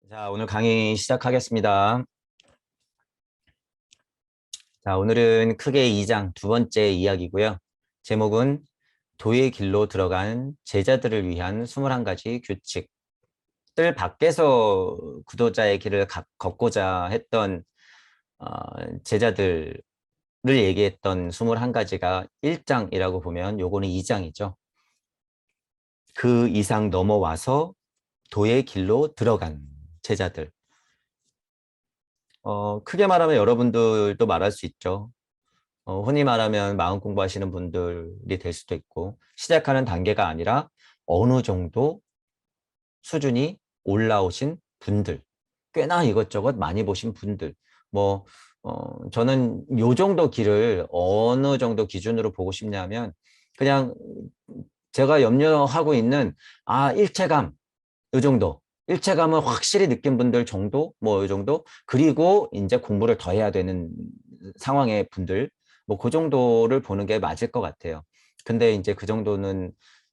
자, 오늘 강의 시작하겠습니다. 자, 오늘은 크게 2장 두 번째 이야기고요. 제목은 도의 길로 들어간 제자들을 위한 21가지 규칙들 밖에서 구도자의 길을 걷고자 했던 제자들을 얘기했던 21가지가 1장이라고 보면 요거는 2장이죠. 그 이상 넘어와서 도의 길로 들어간 제자들. 크게 말하면 여러분들도 말할 수 있죠. 흔히 말하면 마음 공부하시는 분들이 될 수도 있고, 시작하는 단계가 아니라 어느 정도 수준이 올라오신 분들, 꽤나 이것저것 많이 보신 분들, 뭐, 저는 요 정도 길을 어느 정도 기준으로 보고 싶냐면, 그냥 제가 염려하고 있는, 일체감, 요 정도. 일체감을 확실히 느낀 분들 정도, 뭐, 요 정도. 그리고 이제 공부를 더 해야 되는 상황의 분들, 뭐, 그 정도를 보는 게 맞을 것 같아요. 근데 이제 그 정도는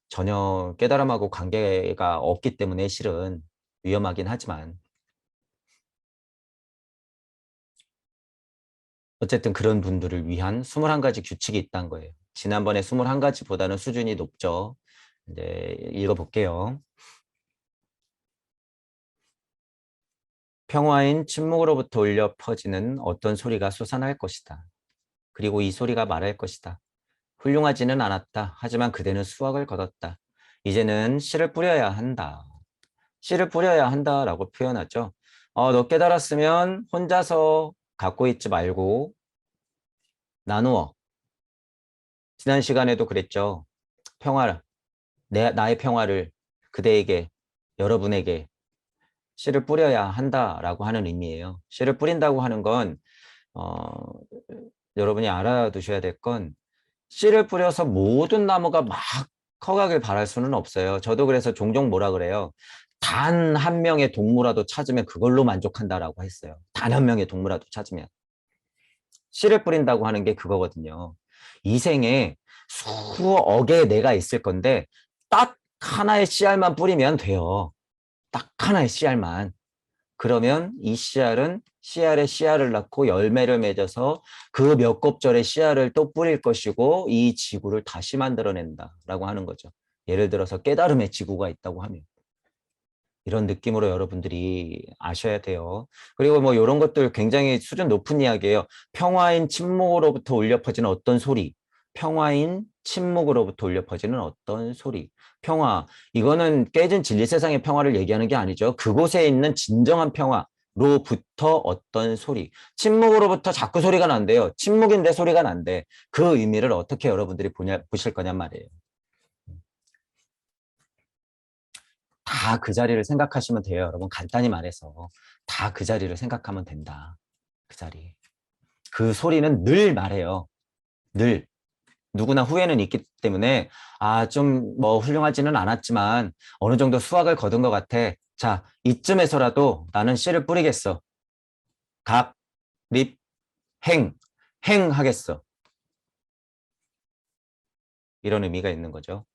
전혀 깨달음하고 관계가 없기 때문에 실은 위험하긴 하지만, 어쨌든 그런 분들을 위한 21가지 규칙이 있다는 거예요. 지난번에 21가지보다는 수준이 높죠. 이제 읽어볼게요. 평화인 침묵으로부터 울려 퍼지는 어떤 소리가 솟아날 것이다. 그리고 이 소리가 말할 것이다. 훌륭하지는 않았다. 하지만 그대는 수확을 거뒀다. 이제는 씨를 뿌려야 한다. 씨를 뿌려야 한다라고 표현하죠. 너 깨달았으면 혼자서 갖고 있지 말고 나누어. 지난 시간에도 그랬죠. 평화를, 나의 평화를 그대에게, 여러분에게 씨를 뿌려야 한다라고 하는 의미예요. 씨를 뿌린다고 하는 건 어, 여러분이 알아두셔야 될 건 씨를 뿌려서 모든 나무가 막 커가길 바랄 수는 없어요. 저도 그래서 종종 뭐라 그래요. 단 한 명의 동무라도 찾으면 그걸로 만족한다라고 했어요. 단 한 명의 동무라도 찾으면. 씨를 뿌린다고 하는 게 그거거든요. 이 생에 수억의 내가 있을 건데 딱 하나의 씨알만 뿌리면 돼요. 딱 하나의 씨알만. 그러면 이 씨알은 씨알에 씨알을 낳고 열매를 맺어서 그 몇 곱절의 씨알을 또 뿌릴 것이고 이 지구를 다시 만들어낸다라고 하는 거죠. 예를 들어서 깨달음의 지구가 있다고 하면 이런 느낌으로 여러분들이 아셔야 돼요. 그리고 뭐 이런 것들 굉장히 수준 높은 이야기예요. 평화인 침묵으로부터 울려 퍼지는 어떤 소리, 평화인 침묵으로부터 울려 퍼지는 어떤 소리, 평화. 이거는 깨진 진리 세상의 평화를 얘기하는 게 아니죠. 그곳에 있는 진정한 평화로부터 어떤 소리. 침묵으로부터 자꾸 소리가 난대요. 침묵인데 소리가 난대. 그 의미를 어떻게 여러분들이 보실 거냔 말이에요. 다 그 자리를 생각하시면 돼요, 여러분. 간단히 말해서 다 그 자리를 생각하면 된다. 그 자리. 그 소리는 늘 말해요. 늘. 누구나 후회는 있기 때문에 좀 뭐 훌륭하지는 않았지만 어느 정도 수확을 거둔 것 같아. 자, 이쯤에서라도 나는 씨를 뿌리겠어. 갑, 립, 행. 행 하겠어. 이런 의미가 있는 거죠.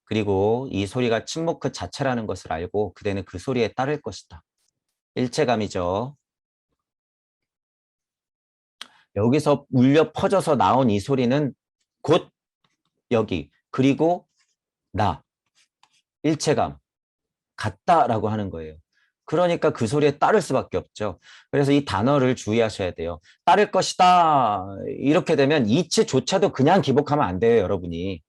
그리고 이 소리가 침묵 그 자체라는 것을 알고 그대는 그 소리에 따를 것이다. 일체감이죠. 여기서 울려 퍼져서 나온 이 소리는 곧 여기, 그리고 나, 일체감, 같다라고 하는 거예요. 그러니까 그 소리에 따를 수밖에 없죠. 그래서 이 단어를 주의하셔야 돼요. 따를 것이다. 이렇게 되면 이치조차도 그냥 기복하면 안 돼요, 여러분이.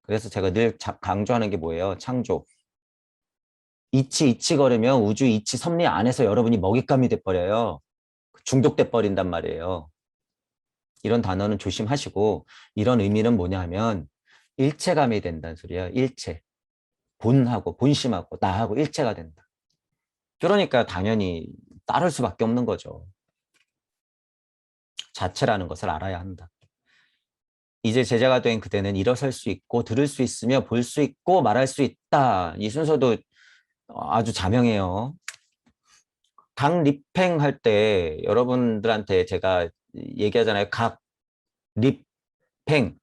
그래서 제가 늘 강조하는 게 뭐예요? 창조. 이치 걸으면 우주 이치 섭리 안에서 여러분이 먹잇감이 돼버려요. 중독돼 버린단 말이에요. 이런 단어는 조심하시고 이런 의미는 뭐냐 하면 일체감이 된다는 소리야. 일체. 본하고 본심하고 나하고 일체가 된다. 그러니까 당연히 따를 수밖에 없는 거죠. 자체라는 것을 알아야 한다. 이제 제자가 된 그대는 일어설 수 있고 들을 수 있으며 볼 수 있고 말할 수 있다. 이 순서도 아주 자명해요. 각 리팽 할 때 여러분들한테 제가 얘기하잖아요. 각 리팽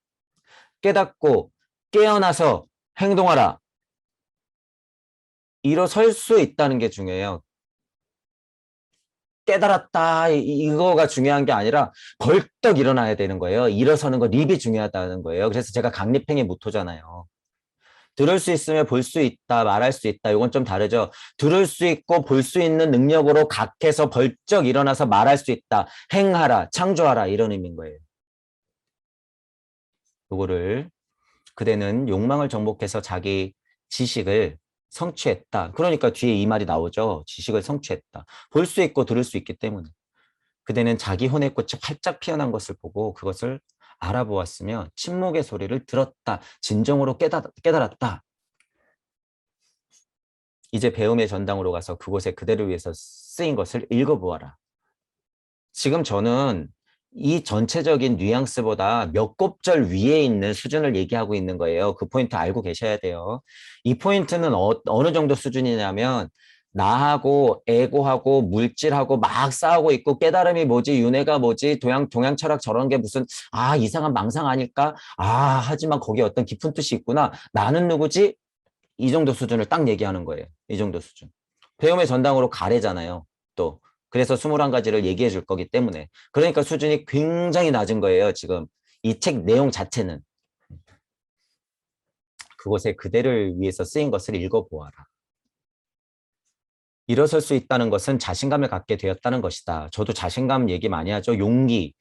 깨닫고 깨어나서 행동하라. 일어설 수 있다는 게 중요해요. 깨달았다 이거가 중요한 게 아니라 벌떡 일어나야 되는 거예요. 일어서는 거 립이 중요하다는 거예요. 그래서 제가 강립행의 모토잖아요. 들을 수 있으면 볼 수 있다, 말할 수 있다. 이건 좀 다르죠. 들을 수 있고 볼 수 있는 능력으로 각해서 벌쩍 일어나서 말할 수 있다. 행하라, 창조하라 이런 의미인 거예요. 요거를 그대는 욕망을 정복해서 자기 지식을 성취했다. 그러니까 뒤에 이 말이 나오죠. 지식을 성취했다. 볼 수 있고 들을 수 있기 때문에. 그대는 자기 혼의 꽃이 활짝 피어난 것을 보고 그것을 알아보았으며 침묵의 소리를 들었다. 진정으로 깨달았다. 이제 배움의 전당으로 가서 그곳에 그대를 위해서 쓰인 것을 읽어보아라. 지금 저는 이 전체적인 뉘앙스보다 몇 곱절 위에 있는 수준을 얘기하고 있는 거예요. 그 포인트 알고 계셔야 돼요. 이 포인트는 어느 정도 수준이냐면 나하고 에고하고 물질하고 막 싸우고 있고 깨달음이 뭐지 윤회가 뭐지 동양 철학 저런 게 무슨 이상한 망상 아닐까 하지만 거기에 어떤 깊은 뜻이 있구나 나는 누구지 이 정도 수준을 딱 얘기하는 거예요. 이 정도 수준. 배움의 전당으로 가래잖아요. 또 그래서 21가지를 얘기해 줄 거기 때문에. 그러니까 수준이 굉장히 낮은 거예요. 지금 이 책 내용 자체는. 그곳에 그대를 위해서 쓰인 것을 읽어보아라. 일어설 수 있다는 것은 자신감을 갖게 되었다는 것이다. 저도 자신감 얘기 많이 하죠. 용기.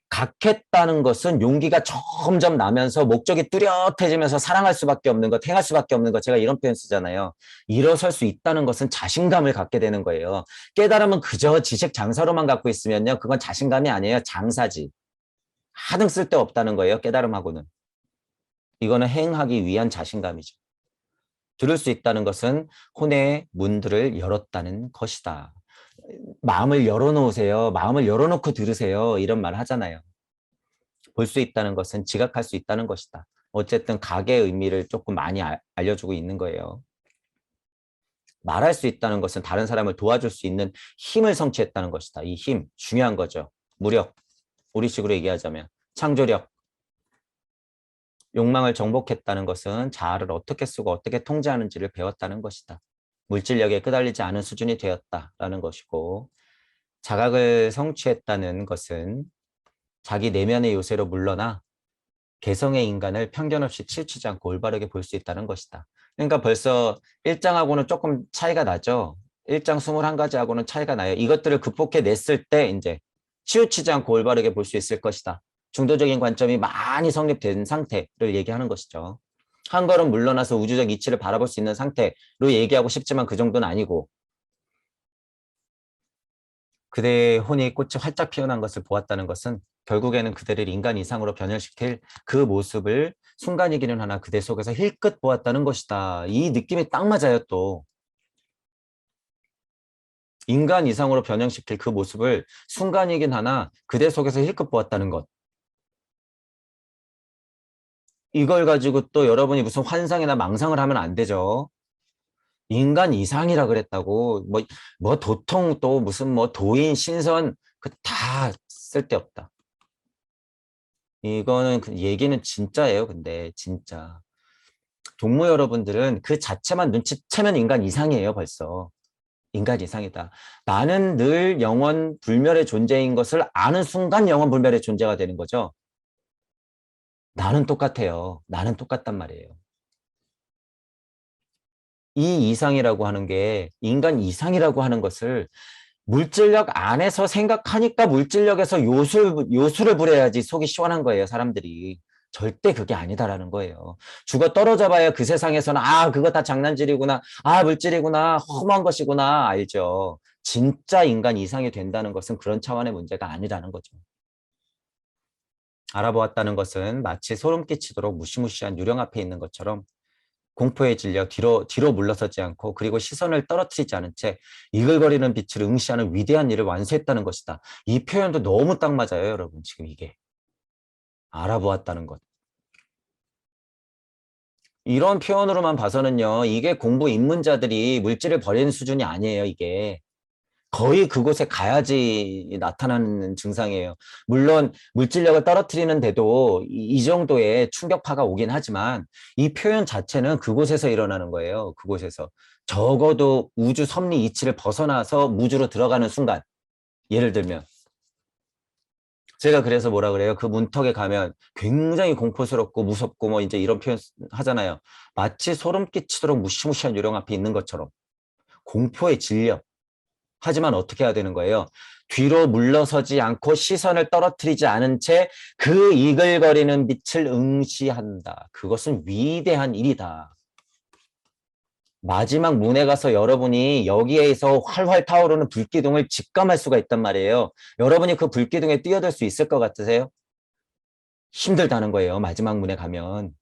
갖겠다는 것은 용기가 점점 나면서 목적이 뚜렷해지면서 사랑할 수밖에 없는 것, 행할 수밖에 없는 것, 제가 이런 표현 쓰잖아요. 일어설 수 있다는 것은 자신감을 갖게 되는 거예요. 깨달음은 그저 지식 장사로만 갖고 있으면요. 그건 자신감이 아니에요. 장사지. 하등 쓸데없다는 거예요. 깨달음하고는. 이거는 행하기 위한 자신감이죠. 들을 수 있다는 것은 혼의 문들을 열었다는 것이다. 마음을 열어놓으세요. 마음을 열어놓고 들으세요. 이런 말 하잖아요. 볼 수 있다는 것은 지각할 수 있다는 것이다. 어쨌든 각의 의미를 조금 많이 알려주고 있는 거예요. 말할 수 있다는 것은 다른 사람을 도와줄 수 있는 힘을 성취했다는 것이다. 이 힘, 중요한 거죠. 무력, 우리식으로 얘기하자면 창조력. 욕망을 정복했다는 것은 자아를 어떻게 쓰고 어떻게 통제하는지를 배웠다는 것이다. 물질력에 끄달리지 않은 수준이 되었다라는 것이고 자각을 성취했다는 것은 자기 내면의 요새로 물러나 개성의 인간을 편견 없이 치우치지 않고 올바르게 볼 수 있다는 것이다. 그러니까 벌써 1장하고는 조금 차이가 나죠. 1장 21가지하고는 차이가 나요. 이것들을 극복해냈을 때 이제 치우치지 않고 올바르게 볼 수 있을 것이다. 중도적인 관점이 많이 성립된 상태를 얘기하는 것이죠. 한 걸음 물러나서 우주적 이치를 바라볼 수 있는 상태로 얘기하고 싶지만 그 정도는 아니고 그대의 혼이 꽃이 활짝 피어난 것을 보았다는 것은 결국에는 그대를 인간 이상으로 변형시킬 그 모습을 순간이기는 하나 그대 속에서 힐끗 보았다는 것이다. 이 느낌이 딱 맞아요. 또 인간 이상으로 변형시킬 그 모습을 순간이긴 하나 그대 속에서 힐끗 보았다는 것. 이걸 가지고 또 여러분이 무슨 환상이나 망상을 하면 안 되죠. 인간 이상이라 그랬다고 뭐 도통 또 무슨 뭐 도인 신선 그 다 쓸데없다. 이거는 그 얘기는 진짜예요. 근데 진짜 동무 여러분들은 그 자체만 눈치채면 인간 이상이에요. 벌써 인간 이상이다. 나는 늘 영원 불멸의 존재인 것을 아는 순간 영원 불멸의 존재가 되는 거죠. 나는 똑같아요. 나는 똑같단 말이에요. 이 이상이라고 하는 게 인간 이상이라고 하는 것을 물질력 안에서 생각하니까 물질력에서 요수를 부려야지 속이 시원한 거예요, 사람들이. 절대 그게 아니다라는 거예요. 죽어 떨어져 봐야 그 세상에서는 그거 다 장난질이구나. 물질이구나. 험한 것이구나. 알죠. 진짜 인간 이상이 된다는 것은 그런 차원의 문제가 아니라는 거죠. 알아보았다는 것은 마치 소름 끼치도록 무시무시한 유령 앞에 있는 것처럼 공포에 질려 뒤로 물러서지 않고 그리고 시선을 떨어뜨리지 않은 채 이글거리는 빛을 응시하는 위대한 일을 완수했다는 것이다. 이 표현도 너무 딱 맞아요, 여러분. 지금 이게. 알아보았다는 것. 이런 표현으로만 봐서는요. 이게 공부 입문자들이 물질을 버리는 수준이 아니에요, 이게. 거의 그곳에 가야지 나타나는 증상이에요. 물론 물질력을 떨어뜨리는데도 이 정도의 충격파가 오긴 하지만 이 표현 자체는 그곳에서 일어나는 거예요. 그곳에서. 적어도 우주 섭리 이치를 벗어나서 무주로 들어가는 순간 예를 들면 제가 그래서 뭐라 그래요? 그 문턱에 가면 굉장히 공포스럽고 무섭고 뭐 이제 이런 표현 하잖아요. 마치 소름 끼치도록 무시무시한 요령 앞에 있는 것처럼 공포에 질려. 하지만 어떻게 해야 되는 거예요? 뒤로 물러서지 않고 시선을 떨어뜨리지 않은 채 그 이글거리는 빛을 응시한다. 그것은 위대한 일이다. 마지막 문에 가서 여러분이 여기에서 활활 타오르는 불기둥을 직감할 수가 있단 말이에요. 여러분이 그 불기둥에 뛰어들 수 있을 것 같으세요? 힘들다는 거예요. 마지막 문에 가면.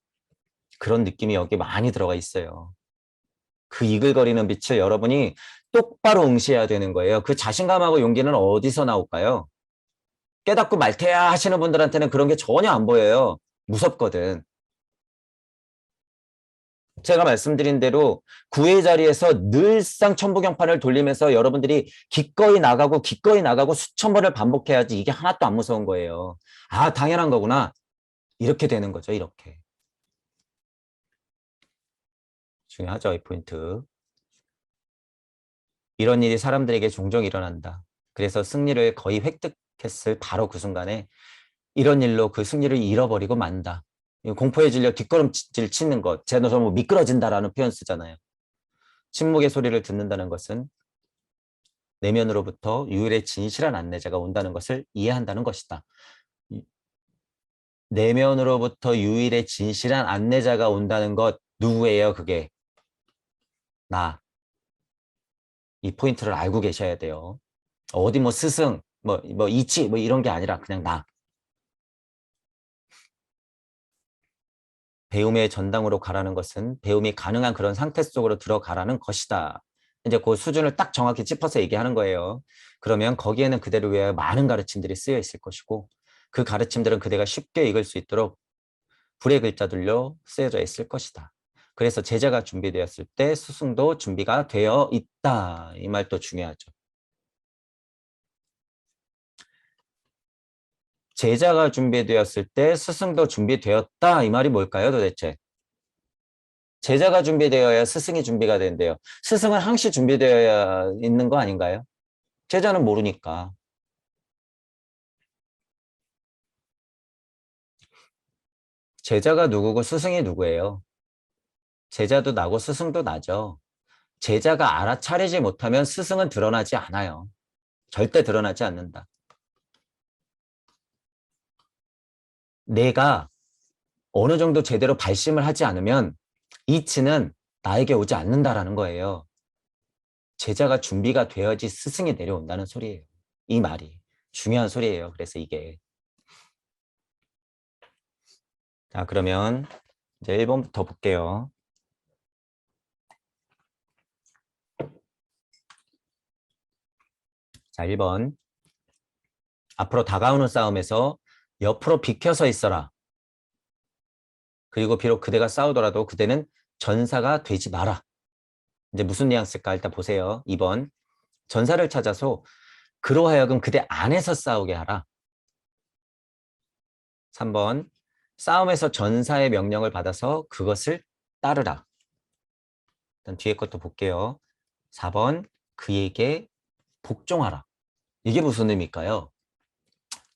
그런 느낌이 여기 많이 들어가 있어요. 그 이글거리는 빛을 여러분이 똑바로 응시해야 되는 거예요. 그 자신감하고 용기는 어디서 나올까요? 깨닫고 말테야 하시는 분들한테는 그런 게 전혀 안 보여요. 무섭거든. 제가 말씀드린 대로 구의 자리에서 늘상 천부경판을 돌리면서 여러분들이 기꺼이 나가고 수천 번을 반복해야지 이게 하나도 안 무서운 거예요. 아, 당연한 거구나. 이렇게 되는 거죠. 이렇게. 중요하죠. 이 포인트. 이런 일이 사람들에게 종종 일어난다. 그래서 승리를 거의 획득했을 바로 그 순간에 이런 일로 그 승리를 잃어버리고 만다. 공포에 질려 뒷걸음질 치는 것. 제가 뭐 미끄러진다라는 표현 쓰잖아요. 침묵의 소리를 듣는다는 것은 내면으로부터 유일의 진실한 안내자가 온다는 것을 이해한다는 것이다. 내면으로부터 유일의 진실한 안내자가 온다는 것 누구예요? 그게 나. 이 포인트를 알고 계셔야 돼요. 어디 뭐 스승, 뭐 이치 뭐 이런 게 아니라 그냥 나. 배움의 전당으로 가라는 것은 배움이 가능한 그런 상태 속으로 들어가라는 것이다. 이제 그 수준을 딱 정확히 짚어서 얘기하는 거예요. 그러면 거기에는 그대를 위하여 많은 가르침들이 쓰여 있을 것이고 그 가르침들은 그대가 쉽게 읽을 수 있도록 불의 글자들로 쓰여져 있을 것이다. 그래서 제자가 준비되었을 때 스승도 준비가 되어 있다. 이 말도 중요하죠. 제자가 준비되었을 때 스승도 준비되었다. 이 말이 뭘까요, 도대체? 제자가 준비되어야 스승이 준비가 된대요. 스승은 항시 준비되어야 있는 거 아닌가요? 제자는 모르니까. 제자가 누구고 스승이 누구예요? 제자도 나고 스승도 나죠. 제자가 알아차리지 못하면 스승은 드러나지 않아요. 절대 드러나지 않는다. 내가 어느 정도 제대로 발심을 하지 않으면 이치는 나에게 오지 않는다라는 거예요. 제자가 준비가 되어야지 스승이 내려온다는 소리예요. 이 말이 중요한 소리예요. 그래서 이게 자 그러면 이제 1번부터 볼게요. 자 1번 앞으로 다가오는 싸움에서 옆으로 비켜서 있어라. 그리고 비록 그대가 싸우더라도 그대는 전사가 되지 마라. 이제 무슨 뉘앙스일까 일단 보세요. 2번 전사를 찾아서 그로 하여금 그대 안에서 싸우게 하라. 3번 싸움에서 전사의 명령을 받아서 그것을 따르라. 일단 뒤에 것도 볼게요. 4번 그에게 복종하라. 이게 무슨 의미일까요?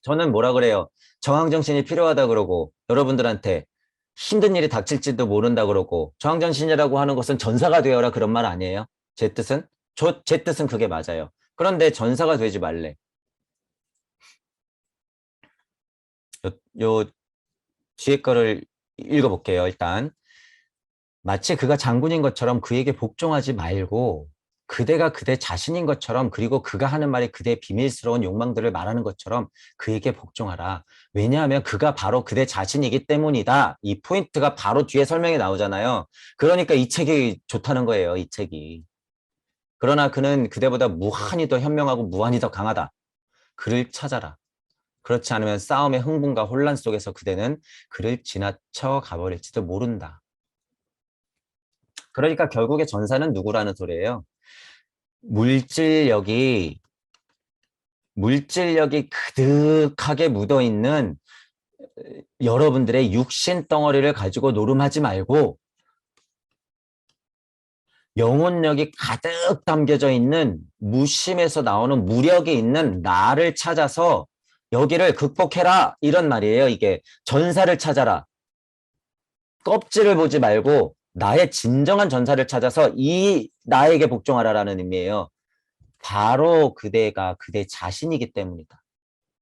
저는 뭐라 그래요? 저항정신이 필요하다 그러고 여러분들한테 힘든 일이 닥칠지도 모른다 그러고 저항정신이라고 하는 것은 전사가 되어라 그런 말 아니에요? 제 뜻은? 제 뜻은 그게 맞아요. 그런데 전사가 되지 말래. 요 뒤에 거를 읽어볼게요. 일단 마치 그가 장군인 것처럼 그에게 복종하지 말고 그대가 그대 자신인 것처럼 그리고 그가 하는 말이 그대의 비밀스러운 욕망들을 말하는 것처럼 그에게 복종하라. 왜냐하면 그가 바로 그대 자신이기 때문이다. 이 포인트가 바로 뒤에 설명이 나오잖아요. 그러니까 이 책이 좋다는 거예요. 이 책이. 그러나 그는 그대보다 무한히 더 현명하고 무한히 더 강하다. 그를 찾아라. 그렇지 않으면 싸움의 흥분과 혼란 속에서 그대는 그를 지나쳐 가버릴지도 모른다. 그러니까 결국에 전사는 누구라는 소리예요. 물질력이 그득하게 묻어있는 여러분들의 육신 덩어리를 가지고 노름하지 말고 영혼력이 가득 담겨져 있는 무심에서 나오는 무력이 있는 나를 찾아서 여기를 극복해라 이런 말이에요. 이게 전사를 찾아라. 껍질을 보지 말고 나의 진정한 전사를 찾아서 이 나에게 복종하라라는 의미예요. 바로 그대가 그대 자신이기 때문이다.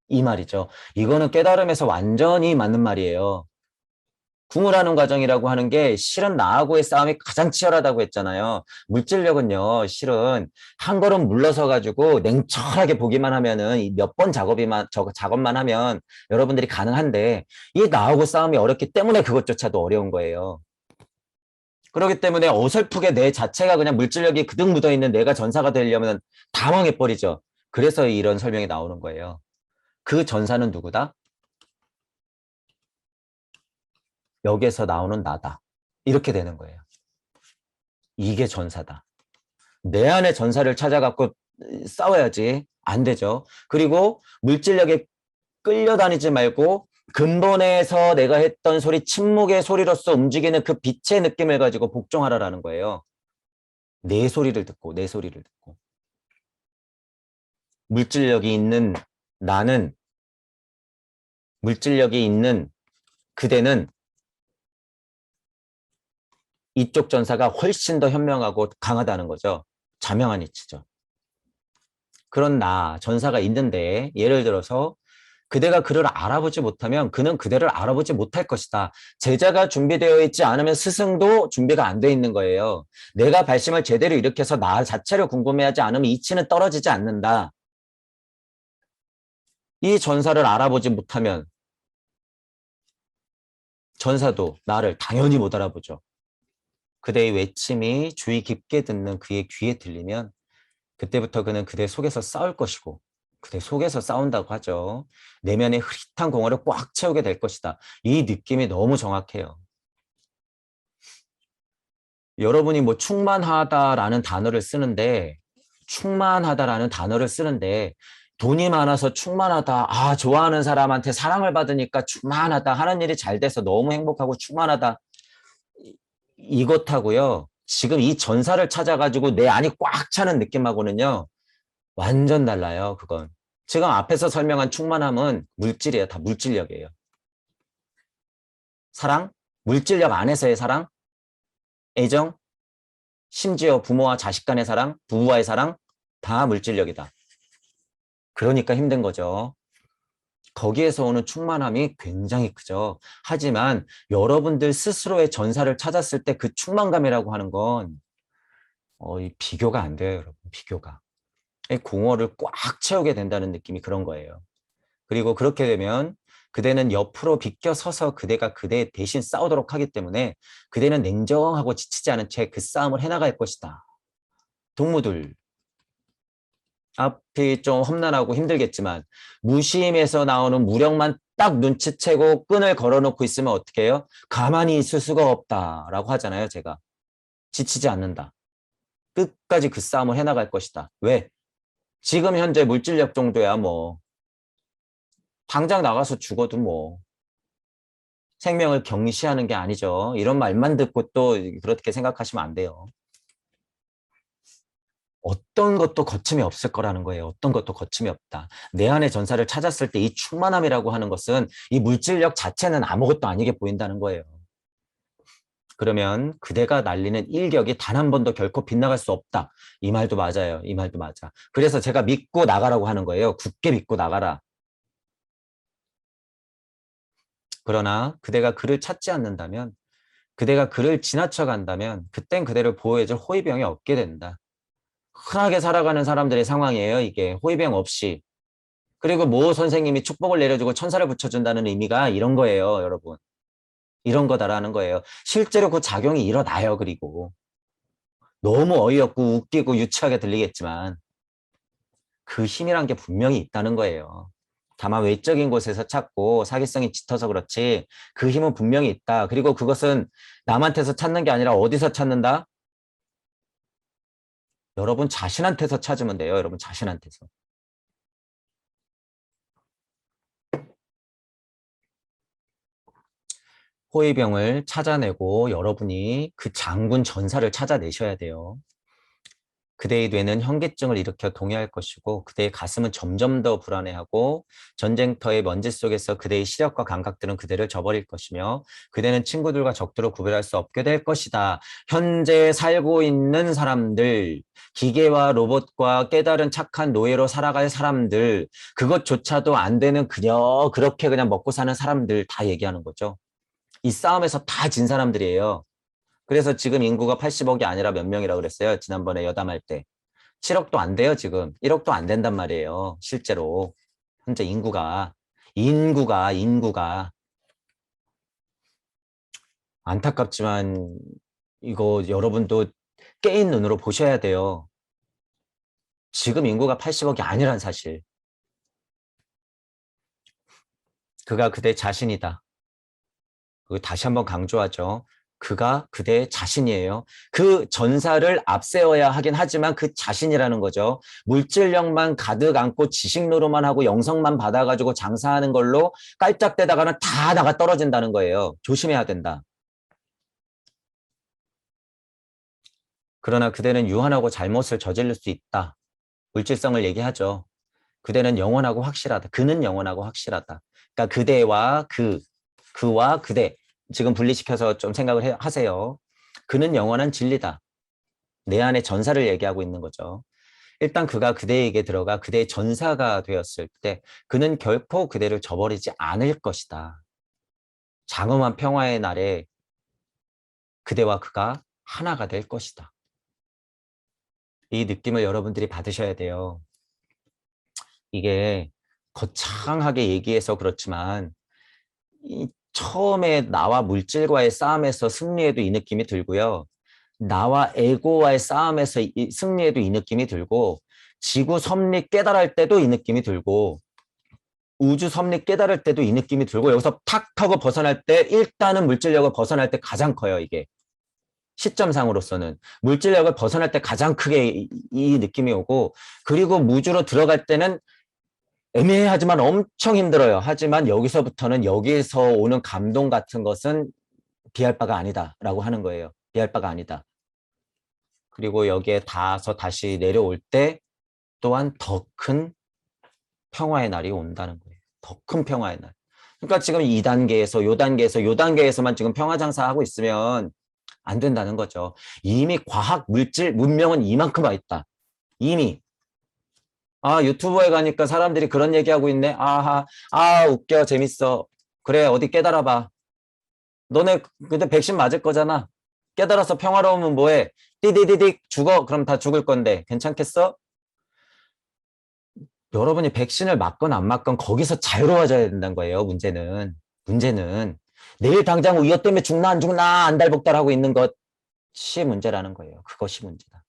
이 말이죠. 이거는 깨달음에서 완전히 맞는 말이에요. 구물하는 과정이라고 하는 게 실은 나하고의 싸움이 가장 치열하다고 했잖아요. 물질력은요, 실은 한 걸음 물러서 가지고 냉철하게 보기만 하면은 몇 번 작업만 하면 여러분들이 가능한데 이 나하고 싸움이 어렵기 때문에 그것조차도 어려운 거예요. 그렇기 때문에 어설프게 내 자체가 그냥 물질력이 그득 묻어있는 내가 전사가 되려면 다 망해버리죠. 그래서 이런 설명이 나오는 거예요. 그 전사는 누구다? 여기에서 나오는 나다. 이렇게 되는 거예요. 이게 전사다. 내 안의 전사를 찾아갖고 싸워야지. 안 되죠. 그리고 물질력에 끌려다니지 말고 근본에서 내가 했던 소리, 침묵의 소리로서 움직이는 그 빛의 느낌을 가지고 복종하라라는 거예요. 내 소리를 듣고, 내 소리를 듣고. 물질력이 있는 나는, 물질력이 있는 그대는 이쪽 전사가 훨씬 더 현명하고 강하다는 거죠. 자명한 이치죠. 그런 나, 전사가 있는데 예를 들어서 그대가 그를 알아보지 못하면 그는 그대를 알아보지 못할 것이다. 제자가 준비되어 있지 않으면 스승도 준비가 안 돼 있는 거예요. 내가 발심을 제대로 일으켜서 나 자체를 궁금해하지 않으면 이치는 떨어지지 않는다. 이 전사를 알아보지 못하면 전사도 나를 당연히 못 알아보죠. 그대의 외침이 주의 깊게 듣는 그의 귀에 들리면 그때부터 그는 그대 속에서 싸울 것이고 그대 속에서 싸운다고 하죠. 내면의 흐릿한 공허를 꽉 채우게 될 것이다. 이 느낌이 너무 정확해요. 여러분이 뭐 충만하다라는 단어를 쓰는데 돈이 많아서 충만하다. 아, 좋아하는 사람한테 사랑을 받으니까 충만하다. 하는 일이 잘 돼서 너무 행복하고 충만하다. 이것하고요. 지금 이 전사를 찾아가지고 내 안이 꽉 차는 느낌하고는요. 완전 달라요. 그건. 지금 앞에서 설명한 충만함은 물질이에요. 다 물질력이에요. 사랑, 물질력 안에서의 사랑, 애정, 심지어 부모와 자식 간의 사랑, 부부와의 사랑, 다 물질력이다. 그러니까 힘든 거죠. 거기에서 오는 충만함이 굉장히 크죠. 하지만 여러분들 스스로의 전사를 찾았을 때 그 충만감이라고 하는 건 비교가 안 돼요, 여러분. 비교가. 공허를 꽉 채우게 된다는 느낌이 그런 거예요. 그리고 그렇게 되면 그대는 옆으로 비껴 서서 그대가 그대 대신 싸우도록 하기 때문에 그대는 냉정하고 지치지 않은 채 그 싸움을 해나갈 것이다. 동무들, 앞이 좀 험난하고 힘들겠지만 무심에서 나오는 무력만 딱 눈치채고 끈을 걸어놓고 있으면 어떻게 해요? 가만히 있을 수가 없다라고 하잖아요, 제가. 지치지 않는다. 끝까지 그 싸움을 해나갈 것이다. 왜? 지금 현재 물질력 정도야 뭐 당장 나가서 죽어도 뭐 생명을 경시하는 게 아니죠. 이런 말만 듣고 또 그렇게 생각하시면 안 돼요. 어떤 것도 거침이 없을 거라는 거예요. 어떤 것도 거침이 없다. 내 안의 전사를 찾았을 때 이 충만함이라고 하는 것은 이 물질력 자체는 아무것도 아니게 보인다는 거예요. 그러면 그대가 날리는 일격이 단 한 번도 결코 빗나갈 수 없다. 이 말도 맞아요. 이 말도 맞아. 그래서 제가 믿고 나가라고 하는 거예요. 굳게 믿고 나가라. 그러나 그대가 그를 찾지 않는다면, 그대가 그를 지나쳐 간다면 그땐 그대를 보호해줄 호위병이 없게 된다. 흔하게 살아가는 사람들의 상황이에요. 이게 호위병 없이. 그리고 모 선생님이 축복을 내려주고 천사를 붙여준다는 의미가 이런 거예요, 여러분. 이런 거다라는 거예요. 실제로 그 작용이 일어나요, 그리고. 너무 어이없고 웃기고 유치하게 들리겠지만 그 힘이란 게 분명히 있다는 거예요. 다만 외적인 곳에서 찾고 사기성이 짙어서 그렇지 그 힘은 분명히 있다. 그리고 그것은 남한테서 찾는 게 아니라 어디서 찾는다? 여러분 자신한테서 찾으면 돼요. 여러분 자신한테서. 호위병을 찾아내고 여러분이 그 장군 전사를 찾아내셔야 돼요. 그대의 뇌는 현기증을 일으켜 동요할 것이고 그대의 가슴은 점점 더 불안해하고 전쟁터의 먼지 속에서 그대의 시력과 감각들은 그대를 저버릴 것이며 그대는 친구들과 적들을 구별할 수 없게 될 것이다. 현재 살고 있는 사람들, 기계와 로봇과 깨달은 착한 노예로 살아갈 사람들, 그것조차도 안 되는 그저 그렇게 그냥 먹고 사는 사람들 다 얘기하는 거죠. 이 싸움에서 다 진 사람들이에요. 그래서 지금 인구가 80억이 아니라 몇 명이라고 그랬어요. 지난번에 여담할 때. 7억도 안 돼요, 지금. 1억도 안 된단 말이에요. 실제로. 현재 인구가. 안타깝지만 이거 여러분도 깨인 눈으로 보셔야 돼요. 지금 인구가 80억이 아니란 사실. 그가 그대 자신이다. 다시 한번 강조하죠. 그가 그대의 자신이에요. 그 전사를 앞세워야 하긴 하지만 그 자신이라는 거죠. 물질력만 가득 안고 지식노로만 하고 영성만 받아가지고 장사하는 걸로 깔짝대다가는 다 나가 떨어진다는 거예요. 조심해야 된다. 그러나 그대는 유한하고 잘못을 저지를 수 있다. 물질성을 얘기하죠. 그대는 영원하고 확실하다. 그는 영원하고 확실하다. 그러니까 그와 그대. 지금 분리시켜서 좀 생각을 하세요. 그는 영원한 진리다. 내 안에 전사를 얘기하고 있는 거죠. 일단 그가 그대에게 들어가 그대의 전사가 되었을 때 그는 결코 그대를 저버리지 않을 것이다. 장엄한 평화의 날에 그대와 그가 하나가 될 것이다. 이 느낌을 여러분들이 받으셔야 돼요. 이게 거창하게 얘기해서 그렇지만 처음에 나와 물질과의 싸움에서 승리해도 이 느낌이 들고요. 나와 에고와의 싸움에서 승리해도 이 느낌이 들고 지구 섭리 깨달을 때도 이 느낌이 들고 우주 섭리 깨달을 때도 이 느낌이 들고 여기서 탁 하고 벗어날 때 일단은 물질력을 벗어날 때 가장 커요. 이게 시점상으로서는 물질력을 벗어날 때 가장 크게 이 느낌이 오고 그리고 무주로 들어갈 때는 애매하지만 엄청 힘들어요. 하지만 여기서부터는 여기서 오는 감동 같은 것은 비할 바가 아니다라고 하는 거예요. 비할 바가 아니다. 그리고 여기에 닿아서 다시 내려올 때 또한 더 큰 평화의 날이 온다는 거예요. 더 큰 평화의 날. 그러니까 지금 2단계에서 요 단계에서만 지금 평화 장사하고 있으면 안 된다는 거죠. 이미 과학, 물질, 문명은 이만큼 와 있다. 이미. 유튜브에 가니까 사람들이 그런 얘기하고 있네. 웃겨, 재밌어. 그래, 어디 깨달아봐. 너네 근데 백신 맞을 거잖아. 깨달아서 평화로우면 뭐해? 띠디디딕 죽어. 그럼 다 죽을 건데 괜찮겠어? 여러분이 백신을 맞건 안 맞건 거기서 자유로워져야 된다는 거예요. 문제는 내일 당장 이것 때문에 죽나 안 죽나 안달복달하고 있는 것이 문제라는 거예요. 그것이 문제다.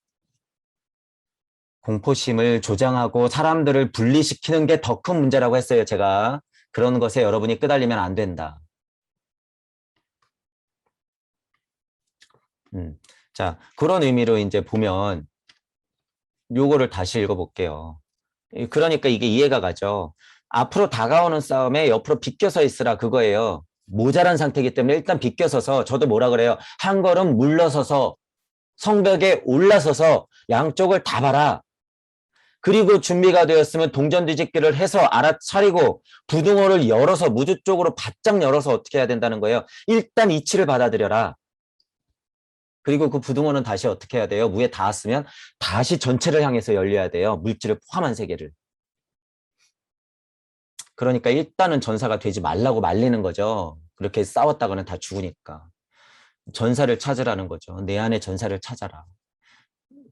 공포심을 조장하고 사람들을 분리시키는 게 더 큰 문제라고 했어요. 제가 그런 것에 여러분이 끄달리면 안 된다. 자, 그런 의미로 이제 보면 요거를 다시 읽어볼게요. 그러니까 이게 이해가 가죠. 앞으로 다가오는 싸움에 옆으로 비껴서 있으라 그거예요. 모자란 상태이기 때문에 일단 비껴서서 저도 뭐라 그래요. 한 걸음 물러서서 성벽에 올라서서 양쪽을 다 봐라. 그리고 준비가 되었으면 동전 뒤집기를 해서 알아차리고 부등호를 열어서 무주 쪽으로 바짝 열어서 어떻게 해야 된다는 거예요. 일단 이치를 받아들여라. 그리고 그 부등호는 다시 어떻게 해야 돼요? 무에 닿았으면 다시 전체를 향해서 열려야 돼요. 물질을 포함한 세계를. 그러니까 일단은 전사가 되지 말라고 말리는 거죠. 그렇게 싸웠다가는 다 죽으니까. 전사를 찾으라는 거죠. 내 안에 전사를 찾아라.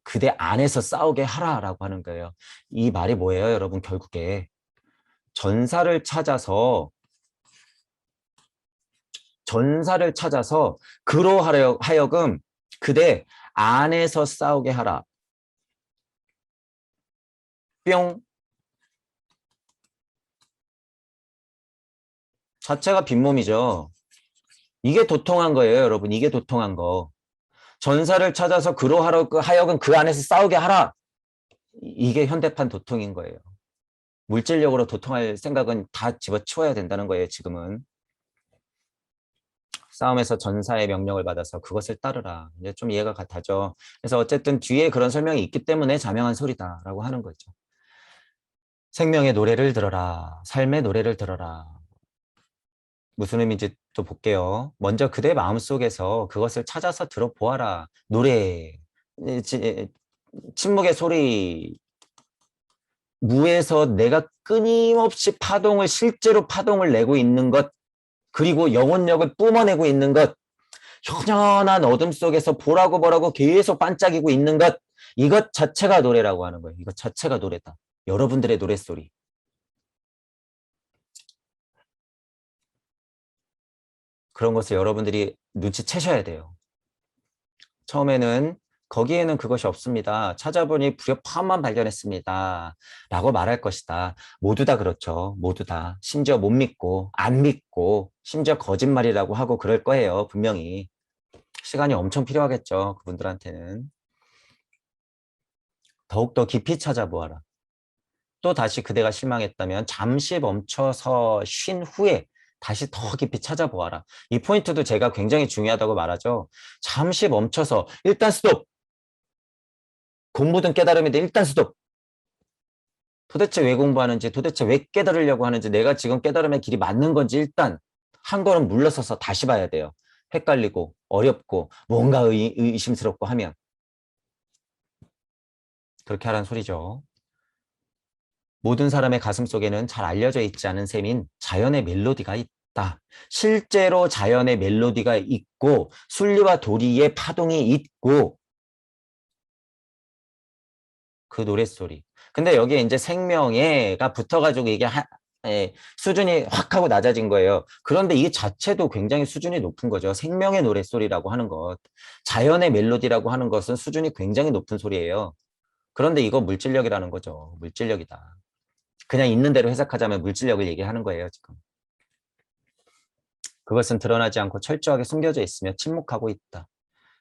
그대 안에서 싸우게 하라라고 하는 거예요. 이 말이 뭐예요, 여러분? 결국에 전사를 찾아서 그로 하여금 그대 안에서 싸우게 하라. 뿅. 자체가 빈몸이죠. 이게 도통한 거예요, 여러분. 이게 도통한 거. 전사를 찾아서 그로 하여금 그 안에서 싸우게 하라. 이게 현대판 도통인 거예요. 물질력으로 도통할 생각은 다 집어치워야 된다는 거예요, 지금은. 싸움에서 전사의 명령을 받아서 그것을 따르라. 이제 좀 이해가 같아죠. 그래서 어쨌든 뒤에 그런 설명이 있기 때문에 자명한 소리다라고 하는 거죠. 생명의 노래를 들어라. 삶의 노래를 들어라. 무슨 의미인지 또 볼게요. 먼저 그대 마음속에서 그것을 찾아서 들어보아라. 노래, 침묵의 소리, 무에서 내가 끊임없이 실제로 파동을 내고 있는 것, 그리고 영혼력을 뿜어내고 있는 것, 현연한 어둠 속에서 보라고 계속 반짝이고 있는 것, 이것 자체가 노래라고 하는 거예요. 이것 자체가 노래다. 여러분들의 노랫소리. 그런 것을 여러분들이 눈치채셔야 돼요. 처음에는 거기에는 그것이 없습니다. 찾아보니 불협화음만 발견했습니다. 라고 말할 것이다. 모두 다 그렇죠. 모두 다. 심지어 못 믿고, 안 믿고, 심지어 거짓말이라고 하고 그럴 거예요. 분명히. 시간이 엄청 필요하겠죠. 그분들한테는. 더욱더 깊이 찾아보아라. 또 다시 그대가 실망했다면 잠시 멈춰서 쉰 후에 다시 더 깊이 찾아보아라. 이 포인트도 제가 굉장히 중요하다고 말하죠. 잠시 멈춰서 일단 스톱. 공부든 깨달음이든 일단 스톱. 도대체 왜 공부하는지, 도대체 왜 깨달으려고 하는지, 내가 지금 깨달음의 길이 맞는 건지 일단 한 걸음 물러서서 다시 봐야 돼요. 헷갈리고 어렵고 뭔가 의심스럽고 하면 그렇게 하라는 소리죠. 모든 사람의 가슴 속에는 잘 알려져 있지 않은 셈인 자연의 멜로디가 있다. 실제로 자연의 멜로디가 있고 순리와 도리의 파동이 있고 그 노랫소리. 근데 여기에 이제 생명에가 붙어가지고 이게 수준이 확 하고 낮아진 거예요. 그런데 이 자체도 굉장히 수준이 높은 거죠. 생명의 노랫소리라고 하는 것. 자연의 멜로디라고 하는 것은 수준이 굉장히 높은 소리예요. 그런데 이거 물질력이라는 거죠. 물질력이다. 그냥 있는 대로 해석하자면 물질력을 얘기하는 거예요, 지금. 그것은 드러나지 않고 철저하게 숨겨져 있으며 침묵하고 있다.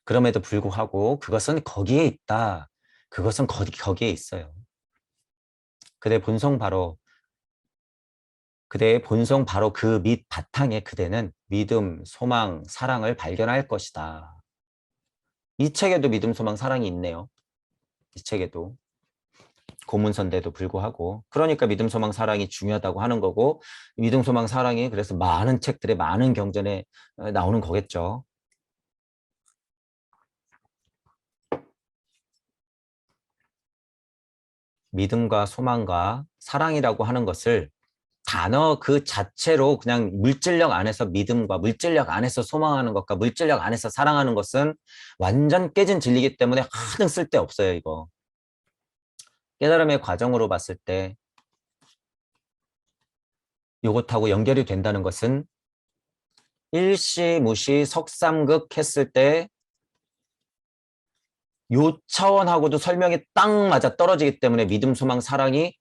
그럼에도 불구하고 그것은 거기에 있다. 그것은 거기에 있어요. 그대의 본성 바로 그 밑 바탕에 그대는 믿음, 소망, 사랑을 발견할 것이다. 이 책에도 믿음, 소망, 사랑이 있네요. 이 책에도. 고문서인데도 불구하고. 그러니까 믿음, 소망, 사랑이 중요하다고 하는 거고 믿음, 소망, 사랑이 그래서 많은 책들의 많은 경전에 나오는 거겠죠. 믿음과 소망과 사랑이라고 하는 것을 단어 그 자체로 그냥 물질력 안에서 믿음과 물질력 안에서 소망하는 것과 물질력 안에서 사랑하는 것은 완전 깨진 진리이기 때문에 하등 쓸데없어요, 이거. 깨달음의 과정으로 봤을 때 요것하고 연결이 된다는 것은 일시, 무시, 석삼극 했을 때 요 차원하고도 설명이 딱 맞아 떨어지기 때문에 믿음, 소망, 사랑이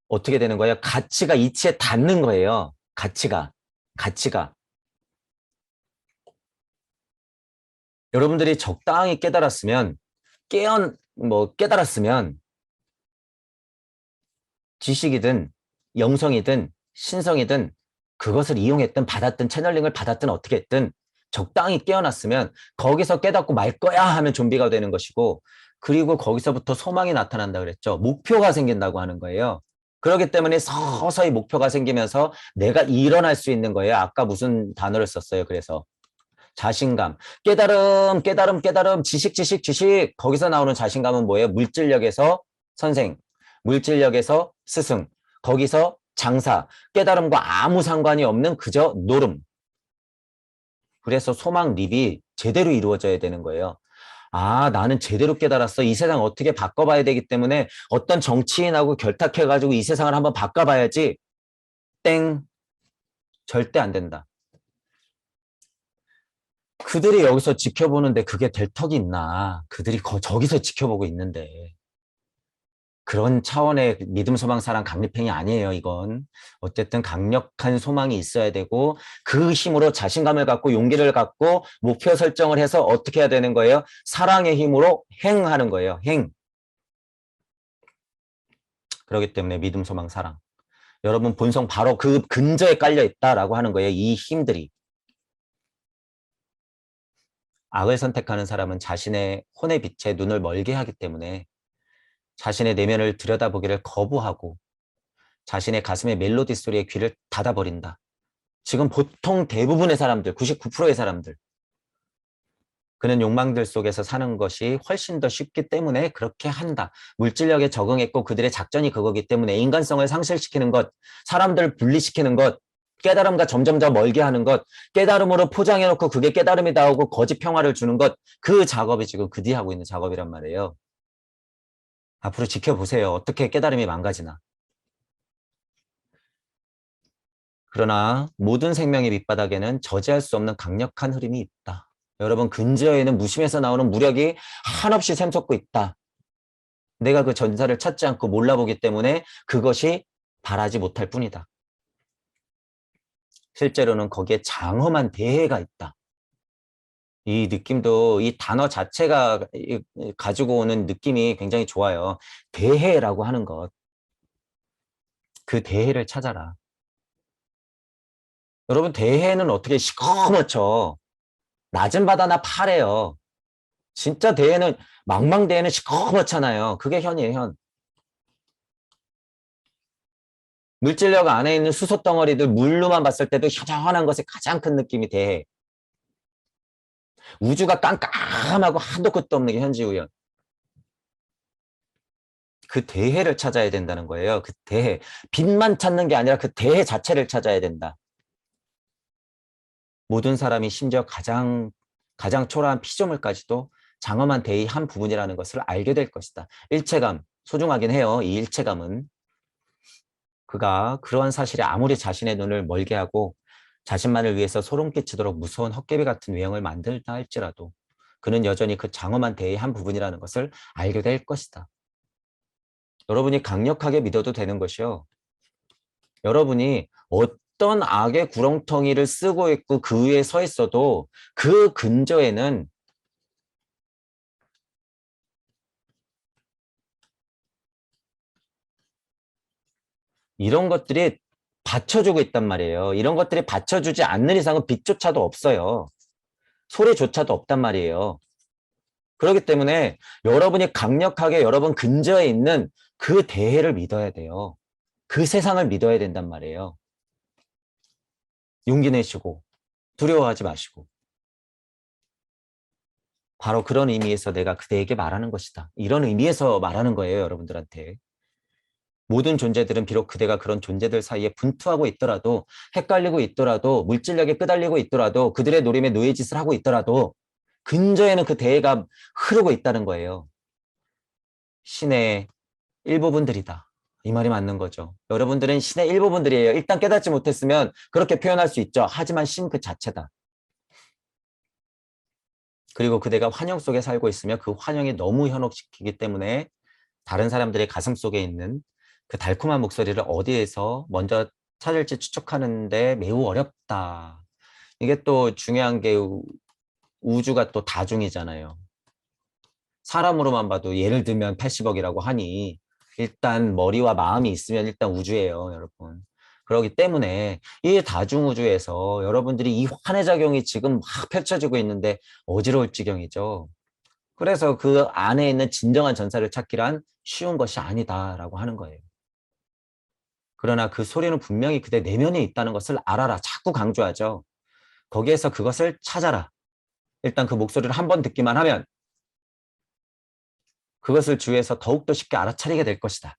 어떻게 되는 거예요? 가치가 이치에 닿는 거예요. 가치가. 여러분들이 적당히 깨달았으면 깨달았으면 지식이든 영성이든 신성이든 그것을 이용했든 받았든 채널링을 받았든 어떻게 했든 적당히 깨어났으면 거기서 깨닫고 말 거야 하면 좀비가 되는 것이고 그리고 거기서부터 소망이 나타난다 그랬죠. 목표가 생긴다고 하는 거예요. 그렇기 때문에 서서히 목표가 생기면서 내가 일어날 수 있는 거예요. 아까 무슨 단어를 썼어요. 그래서 자신감, 깨달음, 지식. 거기서 나오는 자신감은 뭐예요? 물질력에서 선생, 물질력에서 스승, 거기서 장사, 깨달음과 아무 상관이 없는 그저 노름. 그래서 소망 립이 제대로 이루어져야 되는 거예요. 아, 나는 제대로 깨달았어. 이 세상 어떻게 바꿔봐야 되기 때문에 어떤 정치인하고 결탁해가지고 이 세상을 한번 바꿔봐야지. 땡. 절대 안 된다. 그들이 여기서 지켜보는데 그게 될 턱이 있나. 그들이 저기서 지켜보고 있는데. 그런 차원의 믿음, 소망, 사랑, 강립행이 아니에요, 이건. 어쨌든 강력한 소망이 있어야 되고 그 힘으로 자신감을 갖고 용기를 갖고 목표 설정을 해서 어떻게 해야 되는 거예요? 사랑의 힘으로 행하는 거예요, 행. 그렇기 때문에 믿음, 소망, 사랑. 여러분 본성 바로 그 근저에 깔려 있다라고 하는 거예요, 이 힘들이. 악을 선택하는 사람은 자신의 혼의 빛에 눈을 멀게 하기 때문에 자신의 내면을 들여다보기를 거부하고 자신의 가슴의 멜로디 소리에 귀를 닫아버린다. 지금 보통 대부분의 사람들, 99%의 사람들, 그는 욕망들 속에서 사는 것이 훨씬 더 쉽기 때문에 그렇게 한다. 물질력에 적응했고 그들의 작전이 그거기 때문에 인간성을 상실시키는 것, 사람들을 분리시키는 것, 깨달음과 점점 더 멀게 하는 것, 깨달음으로 포장해놓고 그게 깨달음이 나오고 거짓 평화를 주는 것, 그 작업이 지금 그뒤 하고 있는 작업이란 말이에요. 앞으로 지켜보세요. 어떻게 깨달음이 망가지나. 그러나 모든 생명의 밑바닥에는 저지할 수 없는 강력한 흐름이 있다. 여러분, 근저에는 무심에서 나오는 무력이 한없이 샘솟고 있다. 내가 그 전사를 찾지 않고 몰라보기 때문에 그것이 바라지 못할 뿐이다. 실제로는 거기에 장엄한 대해가 있다. 이 느낌도 이 단어 자체가 가지고 오는 느낌이 굉장히 좋아요. 대해라고 하는 것. 그 대해를 찾아라. 여러분, 대해는 어떻게 시커멓죠? 낮은 바다나 파래요. 진짜 대해는 망망대해는 시커멓잖아요. 그게 현이에요, 현. 물질력 안에 있는 수소 덩어리들 물로만 봤을 때도 현현한 것이 가장 큰 느낌이 대해. 우주가 깜깜하고 한도 끝도 없는 게 현지우연. 그 대해를 찾아야 된다는 거예요. 그 대해. 빛만 찾는 게 아니라 그 대해 자체를 찾아야 된다. 모든 사람이 심지어 가장 초라한 피조물까지도 장엄한 대의 한 부분이라는 것을 알게 될 것이다. 일체감, 소중하긴 해요. 이 일체감은. 그가 그러한 사실에 아무리 자신의 눈을 멀게 하고 자신만을 위해서 소름 끼치도록 무서운 헛개비 같은 외형을 만들다 할지라도 그는 여전히 그 장엄한 대의 한 부분이라는 것을 알게 될 것이다. 여러분이 강력하게 믿어도 되는 것이요. 여러분이 어떤 악의 구렁텅이를 쓰고 있고 그 위에 서 있어도 그 근저에는 이런 것들이 받쳐주고 있단 말이에요. 이런 것들이 받쳐주지 않는 이상은 빛조차도 없어요. 소리조차도 없단 말이에요. 그렇기 때문에 여러분이 강력하게 여러분 근저에 있는 그 대해를 믿어야 돼요. 그 세상을 믿어야 된단 말이에요. 용기 내시고 두려워하지 마시고. 바로 그런 의미에서 내가 그대에게 말하는 것이다. 이런 의미에서 말하는 거예요, 여러분들한테. 모든 존재들은 비록 그대가 그런 존재들 사이에 분투하고 있더라도 헷갈리고 있더라도 물질력에 끄달리고 있더라도 그들의 노림에 노예짓을 하고 있더라도 근저에는 그 대해가 흐르고 있다는 거예요. 신의 일부분들이다. 이 말이 맞는 거죠. 여러분들은 신의 일부분들이에요. 일단 깨닫지 못했으면 그렇게 표현할 수 있죠. 하지만 신 그 자체다. 그리고 그대가 환영 속에 살고 있으며 그 환영이 너무 현혹시키기 때문에 다른 사람들의 가슴 속에 있는 그 달콤한 목소리를 어디에서 먼저 찾을지 추측하는데 매우 어렵다. 이게 또 중요한 게 우주가 또 다중이잖아요. 사람으로만 봐도 예를 들면 80억이라고 하니 일단 머리와 마음이 있으면 일단 우주예요, 여러분. 그렇기 때문에 이 다중우주에서 여러분들이 이 환의 작용이 지금 막 펼쳐지고 있는데 어지러울 지경이죠. 그래서 그 안에 있는 진정한 전사를 찾기란 쉬운 것이 아니다라고 하는 거예요. 그러나 그 소리는 분명히 그대 내면에 있다는 것을 알아라. 자꾸 강조하죠. 거기에서 그것을 찾아라. 일단 그 목소리를 한 번 듣기만 하면 그것을 주위에서 더욱더 쉽게 알아차리게 될 것이다.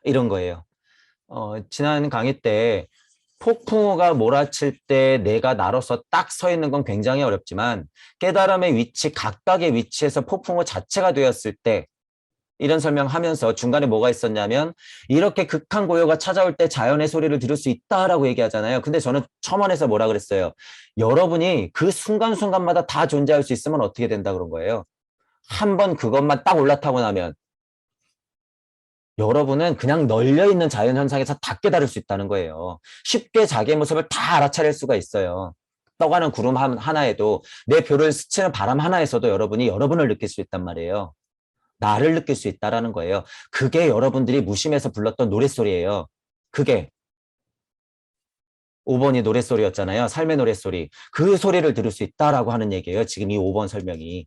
이런 거예요. 지난 강의 때 폭풍우가 몰아칠 때 내가 나로서 딱 서 있는 건 굉장히 어렵지만 깨달음의 위치, 각각의 위치에서 폭풍우 자체가 되었을 때 이런 설명하면서 중간에 뭐가 있었냐면 이렇게 극한 고요가 찾아올 때 자연의 소리를 들을 수 있다라고 얘기하잖아요. 근데 저는 첨언에서 뭐라 그랬어요? 여러분이 그 순간순간마다 다 존재할 수 있으면 어떻게 된다 그런 거예요. 한 번 그것만 딱 올라타고 나면 여러분은 그냥 널려있는 자연현상에서 다 깨달을 수 있다는 거예요. 쉽게 자기의 모습을 다 알아차릴 수가 있어요. 떠가는 구름 하나에도 내 벼를 스치는 바람 하나에서도 여러분이 여러분을 느낄 수 있단 말이에요. 나를 느낄 수 있다는 거예요. 그게 여러분들이 무심해서 불렀던 노랫소리예요. 그게 5번이 노랫소리였잖아요. 삶의 노랫소리. 그 소리를 들을 수 있다라고 하는 얘기예요. 지금 이 5번 설명이.